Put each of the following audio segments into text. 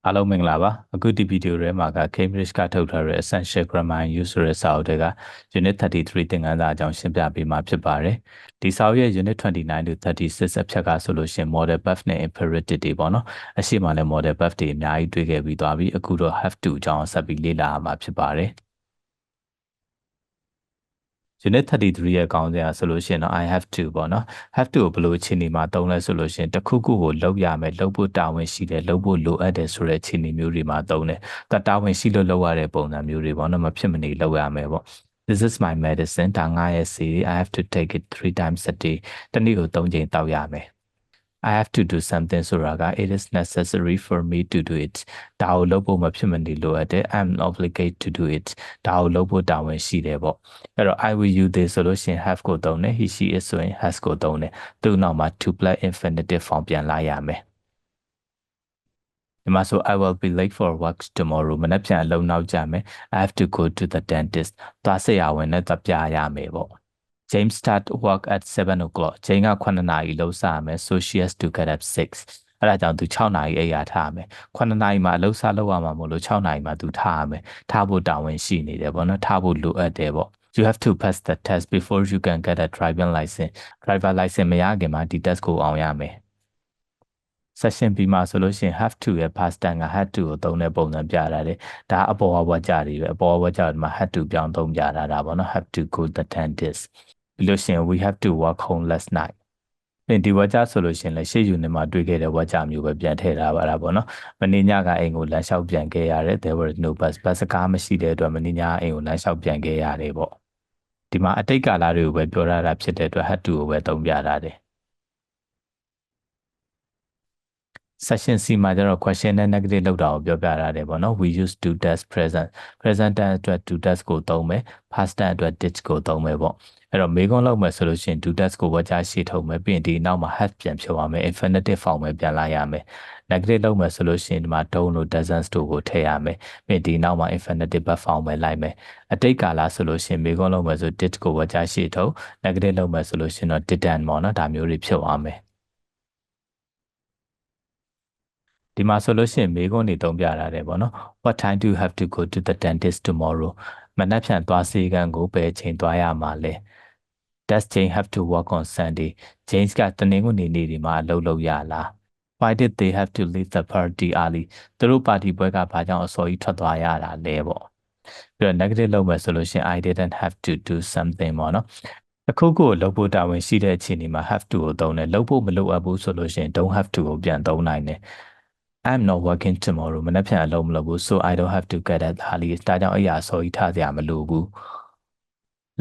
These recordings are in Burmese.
အားလုံးမင်္ဂလာပါအခုဒီဗီဒီယိုထဲမှာက Cambridge ကထုတ်ထားတဲ့ Essential Grammar and Use ဆိုတဲ့စာအုပ်တွေက Unit 33သင်ခန်းစာအကြောင်းရှင်းပြပေးမှာဖြစ်ပါတယ်ဒီစာအုပ်ရဲ့ Unit 29 to 36အဖြက်ကဆိုလို့ရှိရင် Model Verb နဲ့ Imperative တွေပေါ့နော်အရှိမှလည်း Model Verb တွေအများကြီးတွေ့ခဲ့ပြီးသွားပြီအခုတော့ have to အကြောင်းဆက်ပြီးလေ့လာရမှာဖြစ်ပါတယ် Unit 33ရဲ့ခေါင်းစဉ်ကဆိုလို့ရှိရင်တော့ I have to ပေါ့နော် have to ကိုဘယ်လိုအခြေအနေမှာသုံးလဲဆိုလို့ရှိရင်တစ်ခုခုကိုလုပ်ရမယ်လုပ်ဖို့တာဝန်ရှိတယ်လုပ်ဖို့လိုအပ်တယ်ဆိုတဲ့အခြေအနေမျိုးတွေမှာသုံးတယ်တာဝန်ရှိလို့လုပ်ရတဲ့ပုံစံမျိုးတွေပေါ့နော်မဖြစ်မနေလုပ်ရမယ်ပေါ့ This is my medicine ဒါငါရဲ့ဆေး I have to take it 3 times a day တစ်နေ့ကို3ချိန်တောက်ရမယ်I have to do something ဆိုတာက it is necessary for me to do it ဒါကိုလုပ်ဖို့မဖြစ်မနေလိုအပ်တယ် I'm obligated to do it ဒါကိုလုပ်ဖို့တာဝန်ရှိတယ်ပေါ့အဲ့တော့ I will use this ဆိုလို့ရှိရင် have ကိုသုံးတယ် he she is ဆိုရင် has ကိုသုံးတယ်သူ့နောက်မှာ to plus infinitive form ပြန်လာရမယ်ဒီမှာဆို I will be late for work tomorrow မနေ့ပြန်အလုပ်နောက်ကျမယ် I have to go to the dentist သွားဆရာဝန်နဲ့သွားပြရမယ်ပေါ့James start work at 7 o'clock ချိန်က9နာရီလောက်စရမယ် so she has to get up 6အဲ့ဒါကြောင့်သူ6နာရီအိပ်ရာထားရမယ်9နာရီမှာအလုပ်စလုပ်ရမှာမို့လို့6နာရီမှာသူထားရမယ်ထားဖို့တာဝန်ရှိနေတယ်ပေါ့နော်ထားဖို့လိုအပ်တယ်ပေါ့ You have to pass the test before you can get a driving license driver license မရခင်မှာဒီ test ကိုအောင်ရမယ် Session B မှာဆိုလို့ရှိရင် have to ရဲ့ past tense က had to ကိုသုံးတဲ့ပုံစံပြထားတယ်ဒါအပေါ်ဝါကြတွေပဲအပေါ်ဝါကြတွေမှာ had to ပြောင်းသုံးပြထားတာပေါ့နော် have to go the dentist ပြီးလို့ရှိရင် we have to walk home last night ဒီဝါကြဆိုလို့ရှိရင်လည်းရှေ့ယူနေမှာတွေ့ခဲ့တဲ့ဝါကြမျိုးပဲပြန်ထည့်ထားပါတာပေါ့နော်မင်းညကအိမ်ကိုလမ်းလျှောက်ပြန်ခဲ့ရတယ် there were no bus ကားမရှိတဲ့အတွက်မင်းညအိမ်ကိုလမ်းလျှောက်ပြန်ခဲ့ရတယ်ပေါ့ဒီမှာအတိတ်ကာလတွေကိုပဲပြောထားတာဖြစ်တဲ့အတွက် had to ကိုပဲသုံးပြထားတယ်Session C မှာကျတော့ question နဲ့ negative လောက်တာကိုပြောပြရတယ်ပေါ့နော် we use do dash present tense အတွက် do dash ကိုသုံးမယ် past tense အတွက် did ကိုသုံးမယ်ပေါ့အဲ့တော့မေးခွန်းလောက်မယ်ဆိုလို့ရှိရင် do dash ကိုဝါကြရှေ့ထုတ်မယ်ပြီးရင်ဒီနောက်မှာ have ပြန်ဖြုတ်ရမယ် infinitive form ပဲပြန်လာရမယ် negative လောက်မယ်ဆိုလို့ရှိရင်ဒီမှာ don't လို့ doesn't တို့ကိုထည့်ရမယ်ပြီးဒီနောက်မှာ infinitive verb form ပဲလိုက်မယ်အတိတ်ကာလဆိုလို့ရှိရင်မေးခွန်းလောက်မယ်ဆို did ကိုဝါကြရှေ့ထုတ် negative လောက်မယ်ဆိုလို့ရှိရင်တော့ didn't ပေါ့နော်ဒါမျိုးတွေဖြုတ်ရမယ်ဒီမှာဆိုလို့ရှိရင်မေးခွန်းတွေသုံးပြထားတယ်ပေါ့နော် What time do you have to go to the dentist tomorrow မနက်ဖြန်သွားဆေးခန်းကိုဘယ်ချိန်သွားရမှာလဲ Does Jane have to work on Sunday Jane ကတနင်္ဂနွေနေ့ဒီမှာအလုပ်လုပ်ရလား Why did they have to leave the party early သူတို့ပါတီပွဲကဘာကြောင့်အစောကြီးထွက်သွားရတာလဲပေါ့ပြီးတော့ negative လုပ်မယ်ဆိုလို့ရှိရင် I didn't have to do something ပေါ့နော်အခုကိုလုပ်ဖို့တာဝန်ရှိတဲ့အခြေအနေမှာ have to ကိုသုံးတယ်လုပ်ဖို့မလုပ်အပ်ဘူးဆိုလို့ရှိရင် don't have to ကိုပြန်သုံးနိုင်တယ် I'm not working tomorrow မနေ့ပြန်အလုပ်မလုပ်ဘူး so I don't have to get at early ဒါကြောင့်အရာစောကြီးထားစရာမလိုဘူး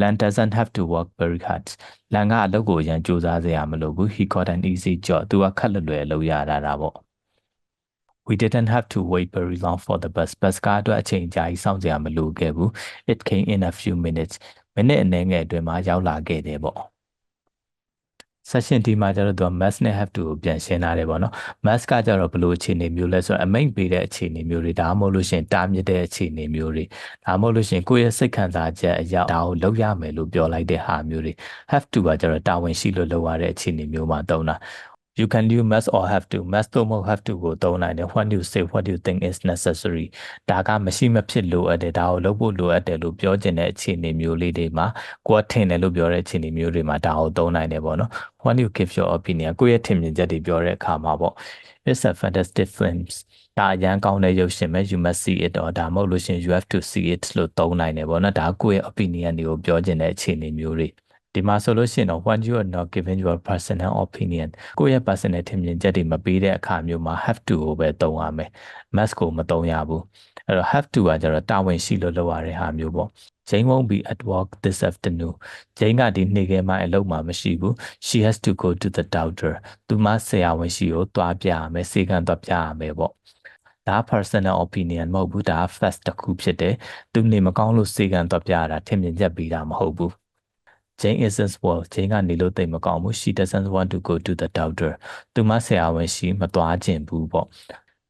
Lan doesn't have to work very hard လန်ကအလုပ်ကိုရန်ကြိုးစားစရာမလိုဘူး he got an easy job သူကခက်လွယ်လုပ်ရတာပေါ့ We didn't have to wait very long for the bus ကားအတွက်အချိန်ကြာကြီးစောင့်စရာမလိုခဲ့ဘူး it came in a few minutes မိနစ်အနည်းငယ်အတွင်းမှာရောက်လာခဲ့တယ်ပေါ့Session D မှာကျတော့သူက mass နဲ့ have to ကိုပြန်ရှင်းထားတယ်ပေါ့နော် mass ကကျတော့ဘယ်လိုအခြေအနေမျိုးလဲဆိုတော့အမိန့်ပေးတဲ့အခြေအနေမျိုးတွေဒါမှမဟုတ်လို့ရှိရင်တားမြစ်တဲ့အခြေအနေမျိုးတွေဒါမှမဟုတ်လို့ရှိရင်ကိုယ့်ရဲ့စိတ်ခံစားချက်အရာဒါကိုလုပ်ရမယ်လို့ပြောလိုက်တဲ့ဟာမျိုးတွေ have to ကကျတော့တာဝန်ရှိလို့လုပ်ရတဲ့အခြေအနေမျိုးမှာတုံးတာ You can use must or have to must တော့မဟုတ် have to ကိုသုံးနိုင်တယ် when you say what you think is necessary ဒါကမရှိမဖြစ်လိုအပ်တယ်ဒါကိုလုပ်ဖို့လိုအပ်တယ်လို့ပြောချင်တဲ့အခြေအနေမျိုးလေးတွေမှာကိုယ်ထင်တယ်လို့ပြောတဲ့အခြေအနေမျိုးတွေမှာဒါကိုသုံးနိုင်တယ်ပေါ့နော် when you give your opinion ကိုယ့်ရဲ့ထင်မြင်ချက်တွေပြောတဲ့အခါမှာပေါ့ it's a fantastic film ဒါအရန်ကောင်းတဲ့ရုပ်ရှင်ပဲ you must see it တော့ဒါမဟုတ်လို့ရှိရင် you have to see it လို့သုံးနိုင်တယ်ပေါ့နော်ဒါကိုယ့်ရဲ့ opinion တွေကိုပြောချင်တဲ့အခြေအနေမျိုးတွေဒီမှာဆိုလို့ရှိရင်တော့ when you are not giving your personal opinion ကိုယ့်ရဲ့ personal ထင်မြင်ချက်တွေမပေးတဲ့အခါမျိုးမှာ have to ကိုပဲသုံးရမယ် must ကိုမသုံးရဘူးအဲ့တော့ have to ကကျတော့တာဝန်ရှိလို့လုပ်ရတဲ့ဟာမျိုးပေါ့ Jane won't be at work this afternoon Jane ကဒီနေ့ကမှအလုပ်မှာမရှိဘူး she has to go to the doctor သူမဆရာဝန်ရှိကိုသွားပြရမယ်ဆေးခန်းသွားပြရမယ်ပေါ့ဒါ personal opinion မဟုတ်ဘူးဒါ fact တစ်ခုဖြစ်တယ်သူနေမကောင်းလို့ဆေးခန်းသွားပြရတာထင်မြင်ချက်ပေးတာမဟုတ်ဘူးJane isn't well. Jane ကနေလို့တိတ်မကောင်းဘူး She doesn't want to go to the doctor. သူမဆရာဝန်ရှိမသွားခြင်းဘူးပေါ့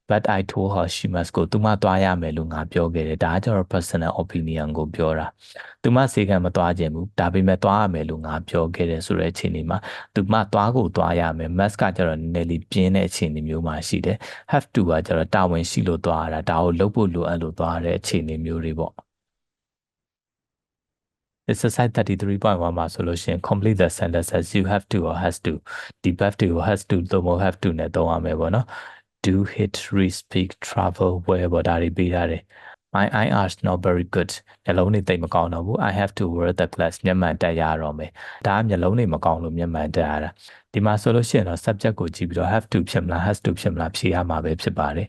but I told her she must go သူမသွားရမယ်လို့ငါပြောခဲ့တယ်ဒါကကျတော့ personal opinion ကိုပြောတာသူမစေကံမသွားခြင်းဘူးဒါပေမဲ့သွားရမယ်လို့ငါပြောခဲ့တယ်ဆိုတဲ့အခြေအနေမှာသူမသွားကိုသွားရမယ် must ကကျတော့နည်းနည်းလေးပြင်းတဲ့အခြေအနေမျိုးမှာရှိတယ် have to ကကျတော့တာဝန်ရှိလို့သွားရတာဒါကိုလုပ်ဖို့လိုအပ်လို့သွားရတဲ့အခြေအနေမျိုးတွေပေါ့exercise 33.1မှာဆိုလို့ရှိရင် complete the sentences you have to or has to ဒီ have to or has to သို့မဟုတ် have to နဲ့သုံးရမယ်ပေါ့နော် do hit read speak travel wear ဘော်ဒါတွေပေးထားတယ် my eye are not very good မျက်လုံးတွေတိတ်မကောင်းတော့ဘူး I have to wear the glass မျက်မှန်တက်ရတော့မယ်ဒါကမျက်လုံးတွေမကောင်းလို့မျက်မှန်တက်ရတာဒီမှာဆိုလို့ရှိရင်တော့ subject ကိုကြည့်ပြီးတော့ have to ဖြစ်မလား has to ဖြစ်မလားဖြေရမှာပဲဖြစ်ပါတယ်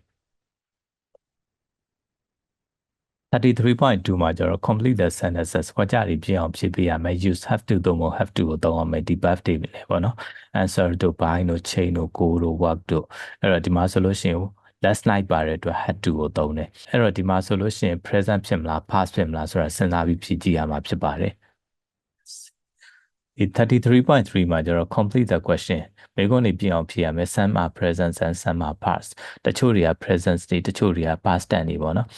33.2မှာကျတော့ complete the sentences ဟောကြားပြီးပြအောင်ဖြည့်ပေးရမယ် use have to သို့မဟုတ် have to ကိုသုံးရမယ်ဒီ birthday ပဲပေါ့နော် answer တို့ buy တို့ chain တို့ go တို့ work တို့အဲ့တော့ဒီမှာဆိုလို့ရှိရင် last night ပါတဲ့အတွက် had to ကိုသုံးတယ်အဲ့တော့ဒီမှာဆိုလို့ရှိရင် present ဖြစ်မလား past ဖြစ်မလားဆိုတာစဉ်းစားပြီးဖြည့်ကြည့်ရမှာဖြစ်ပါတယ်ဒီ33.3မှာကျတော့ complete the question မိကုန်းနေပြင်အောင်ဖြေရမယ် some are present and some are past တချို့တွေက present တွေတချို့တွေက past tense တွေပေါ့နော်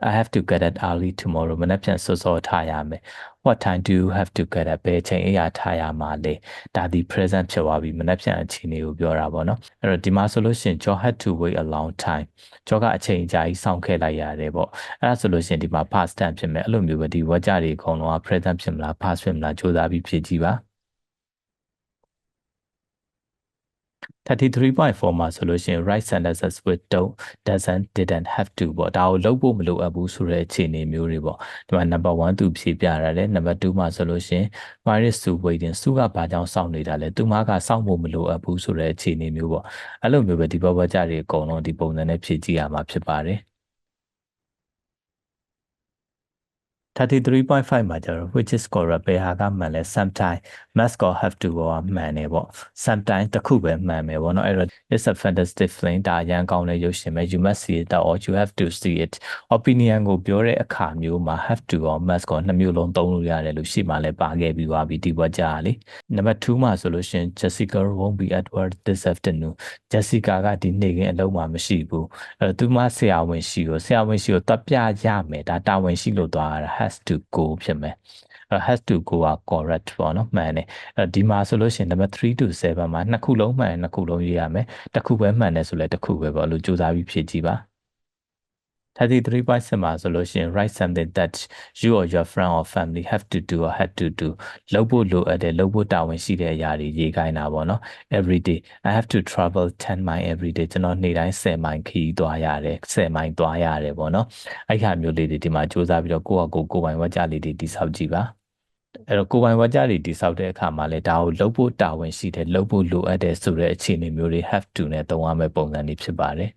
I have to get it early tomorrow မနေ့ပြန်စောစောထားရမယ် what time do you have to get it ဘယ်ချိန်အရာထားရမှာလဲဒါဒီ present ဖြစ်သွားပြီမနေ့ပြန်အချိန်လေးကိုပြောတာပေါ့နော်အဲ့တော့ဒီမှာဆိုလို့ရှိရင် Joe had to wait a long time Joe ကအချိန်အကြာကြီးစောင့်ခဲ့လိုက်ရတယ်ပေါ့အဲ့ဒါဆိုလို့ရှိရင်ဒီမှာ past tense ဖြစ်မယ်အဲ့လိုမျိုးပဲဒီ word ကြတွေအကုန်လုံးက present ဖြစ်မလား past ဖြစ်မလားကြိုးစားပြီးဖြည့်ကြည့်ပါ33.4မှာဆိုလို့ရှိရင် right sentences with don't doesn't didn't have to ပေါ့ဒါကိုလုပ်ဖို့မလိုအပ်ဘူးဆိုတဲ့အခြေအနေမျိုးတွေပေါ့ဒီမှာ number 1သူဖြေပြရတယ် number 2မှာဆိုလို့ရှိရင် why is Sue waiting စုကဘာကြောင့်စောင့်နေတာလဲသူမကစောင့်ဖို့မလိုအပ်ဘူးဆိုတဲ့အခြေအနေမျိုးပေါ့အဲ့လိုမျိုးပဲဒီဘဝကြတွေအကုန်လုံးဒီပုံစံနဲ့ဖြည့်ကြည့်ရမှာဖြစ်ပါတယ်33.5မှာကျတော့ which is correct ဘယ်ဟာကမှန်လဲ sometime must or have to ကမှန်တယ်ပေါ့ sometime တစ်ခုပဲမှန်မယ်ပေါ့နော်အဲ့တော့ it's a fantastic film ဒါအရန်ကောင်းတဲ့ရုပ်ရှင်ပဲ you must see it or you have to see it opinion ကိုပြောတဲ့အခါမျိုးမှာ have to or must ကိုနှစ်မျိုးလုံးသုံးလို့ရတယ်လို့ရှေ့မှာလည်းပါခဲ့ပြီးသွားပြီဒီဘက်ကြာလေ number 2မှာဆိုလို့ရှိရင် Jessica won't be at work this afternoon Jessica ကဒီနေ့ကအလုပ်မှာမရှိဘူးအဲ့တော့သူမဆရာဝန်ရှိကိုတပ်ပြရမယ်ဒါတာဝန်ရှိလို့သွားတာhas to go ဖြစ်မယ်has to go က correct ပေါ့နော်မှန်တယ်ဒီမှာဆိုလို့ရှိရင် number 3 to 7မှာနှစ်ခုလုံးမှန်နှစ်ခုလုံးရေးရမယ်တစ်ခုပဲမှန်တယ်ဆိုလဲတစ်ခုပဲပေါ့လို့စူးစမ်းပြီးဖြည့်ကြည့်ပါ33.7မှာဆိုလို့ရှိရင် write something that you or your friend or family have to do or had to do လုပ်ဖို့လိုအပ်တယ်လုပ်ဖို့တာဝန်ရှိတဲ့အရာတွေရေးခိုင်းတာပေါ့နော် every day I have to travel 10 mile every day ကျွန်တော်နေ့တိုင်း10မိုင်ခရီးသွားရတယ်10မိုင်သွားရတယ်ပေါ့နော်အဲ့ခါမျိုးလေးတွေဒီမှာစူးစမ်းပြီးတော့ကိုယ့်ပိုင်ဝါကြလေးတွေတိစောက်ကြည့်ပါအဲ့တော့ကိုယ်ပိုင်ဝါကြတွေတိစောက်တဲ့အခါမှာလည်းဒါကိုလုပ်ဖို့တာဝန်ရှိတယ်လုပ်ဖို့လိုအပ်တယ်ဆိုတဲ့အခြေအနေမျိုးတွေ have to နဲ့သုံးရမယ့်ပုံစံတွေဖြစ်ပါတယ်